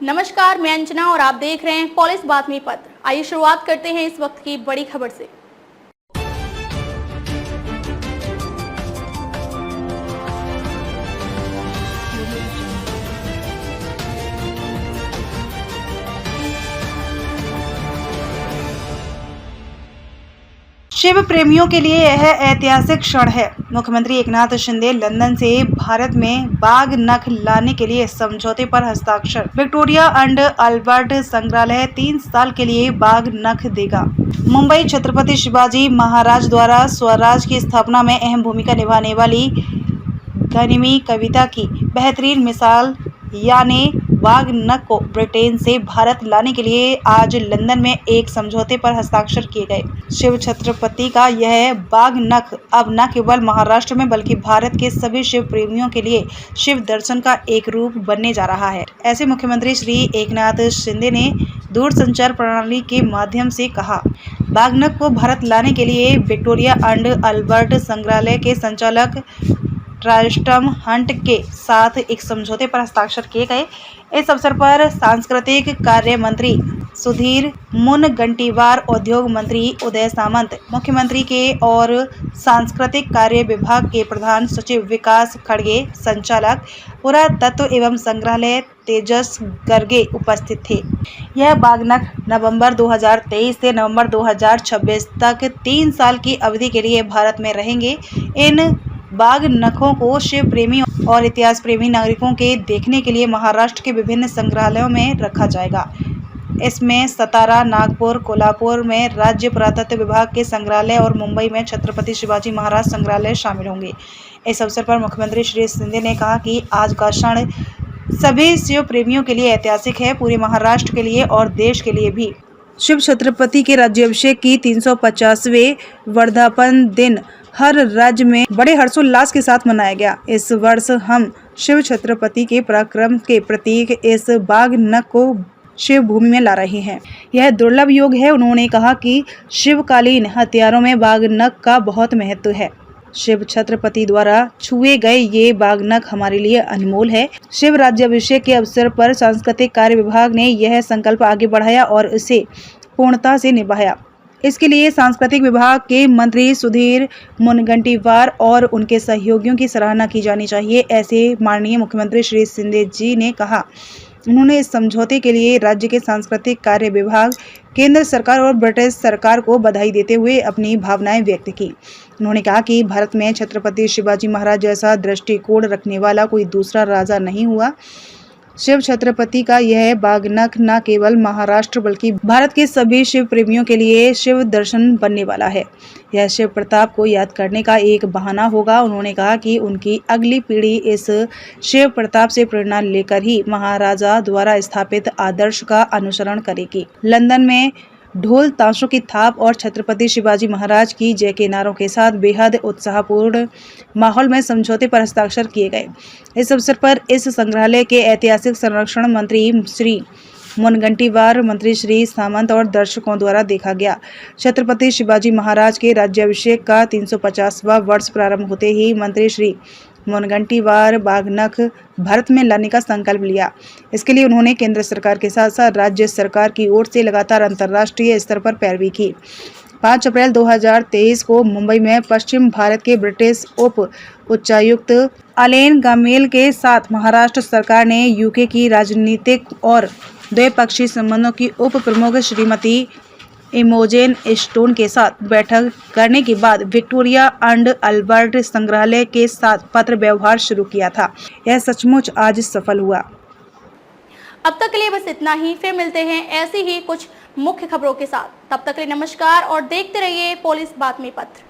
नमस्कार, मैं अंजना और आप देख रहे हैं पुलिस बातमी पत्र। आइए शुरुआत करते हैं इस वक्त की बड़ी खबर से। शिव प्रेमियों के लिए यह ऐतिहासिक क्षण है। मुख्यमंत्री एकनाथ शिंदे लंदन से भारत में बाघ नख लाने के लिए समझौते पर हस्ताक्षर। विक्टोरिया एंड अल्बर्ट संग्रहालय 3 साल के लिए बाघ नख देगा। मुंबई छत्रपति शिवाजी महाराज द्वारा स्वराज की स्थापना में अहम भूमिका निभाने वाली गनिमी कविता की बेहतरीन मिसाल यानी बाघ नख को ब्रिटेन से भारत लाने के लिए आज लंदन में एक समझौते पर हस्ताक्षर किए गए। शिव छत्रपति का यह बाघ नख अब न केवल महाराष्ट्र में बल्कि भारत के सभी शिव प्रेमियों के लिए शिव दर्शन का एक रूप बनने जा रहा है। ऐसे मुख्यमंत्री श्री एकनाथ शिंदे ने दूरसंचार प्रणाली के माध्यम से कहा। बाघ नख को भारत लाने के लिए विक्टोरिया एंड अल्बर्ट संग्रहालय के संचालक ट्राइस्टम हंट के साथ एक समझौते पर हस्ताक्षर किए गए। इस अवसर पर सांस्कृतिक कार्य मंत्री सुधीर मुनगंटीवार, उद्योग मंत्री उदय सामंत, मुख्यमंत्री के और सांस्कृतिक कार्य विभाग के प्रधान सचिव विकास खड़गे, संचालक पुरातत्व एवं संग्रहालय तेजस गर्गे उपस्थित थे। यह बाघ नख नवंबर 2023 से नवंबर 2026 तक 3 साल की अवधि के लिए भारत में रहेंगे। इन बाघ नखों को शिव प्रेमी और इतिहास प्रेमी नागरिकों के देखने के लिए महाराष्ट्र के विभिन्न संग्रहालयों में रखा जाएगा। इसमें सतारा, नागपुर, कोल्हापुर में राज्य पुरातत्व विभाग के संग्रहालय और मुंबई में छत्रपति शिवाजी महाराज संग्रहालय शामिल होंगे। इस अवसर पर मुख्यमंत्री श्री शिंदे ने कहा कि आज का क्षण सभी शिव प्रेमियों के लिए ऐतिहासिक है, पूरे महाराष्ट्र के लिए और देश के लिए भी। शिव छत्रपति के राज्याभिषेक की 350वें वर्धापन दिन हर राज्य में बड़े हर्षोल्लास के साथ मनाया गया। इस वर्ष हम शिव छत्रपति के पराक्रम के प्रतीक इस बाघ नख को शिव भूमि में ला रहे हैं। यह दुर्लभ योग है। उन्होंने कहा कि शिवकालीन हथियारों में बाघ नख का बहुत महत्व है। शिव छत्रपति द्वारा छुए गए ये बाघ नख हमारे लिए अनमोल है। शिव राज्याभिषेक के अवसर पर सांस्कृतिक कार्य विभाग ने यह संकल्प आगे बढ़ाया और इसे पूर्णता से निभाया। इसके लिए सांस्कृतिक विभाग के मंत्री सुधीर मुनगंटीवार और उनके सहयोगियों की सराहना की जानी चाहिए, ऐसे माननीय मुख्यमंत्री श्री शिंदे जी ने कहा। उन्होंने इस समझौते के लिए राज्य के सांस्कृतिक कार्य विभाग, केंद्र सरकार और ब्रिटिश सरकार को बधाई देते हुए अपनी भावनाएं व्यक्त की। उन्होंने कहा कि भारत में छत्रपति शिवाजी महाराज जैसा दृष्टिकोण रखने वाला कोई दूसरा राजा नहीं हुआ। शिव छत्रपति का यह बाघ नख न केवल महाराष्ट्र बल्कि भारत के सभी शिव प्रेमियों के लिए शिव दर्शन बनने वाला है। यह शिव प्रताप को याद करने का एक बहाना होगा। उन्होंने कहा कि उनकी अगली पीढ़ी इस शिव प्रताप से प्रेरणा लेकर ही महाराजा द्वारा स्थापित आदर्श का अनुसरण करेगी। लंदन में ढोल ताशों की थाप और छत्रपति शिवाजी महाराज की जय के नारों के साथ बेहद उत्साहपूर्ण माहौल में समझौते पर हस्ताक्षर किए गए। इस अवसर पर इस संग्रहालय के ऐतिहासिक संरक्षण मंत्री श्री मुनगंटीवार, मंत्री श्री सामंत और दर्शकों द्वारा देखा गया। छत्रपति शिवाजी महाराज के राज्याभिषेक का 350वां वर्ष प्रारंभ होते ही मंत्री श्री मुनगंटीवार बाघ नख भारत में लाने का संकल्प लिया। इसके लिए उन्होंने केंद्र सरकार के साथ साथ राज्य सरकार की ओर से लगातार अंतर्राष्ट्रीय स्तर पर पैरवी की। 5 अप्रैल 2023 को मुंबई में पश्चिम भारत के ब्रिटिश उप उच्चायुक्त अलेन गामेल के साथ महाराष्ट्र सरकार ने यूके की राजनीतिक और द्विपक्षीय संबंधों की उप प्रमुख श्रीमती इमोजेन स्टोन के साथ बैठक करने के बाद विक्टोरिया एंड अल्बर्ट संग्रहालय के साथ पत्र व्यवहार शुरू किया था। यह सचमुच आज सफल हुआ। अब तक के लिए बस इतना ही। फिर मिलते हैं ऐसी ही कुछ मुख्य खबरों के साथ। तब तक के लिए नमस्कार और देखते रहिए पुलिस बातमी पत्र।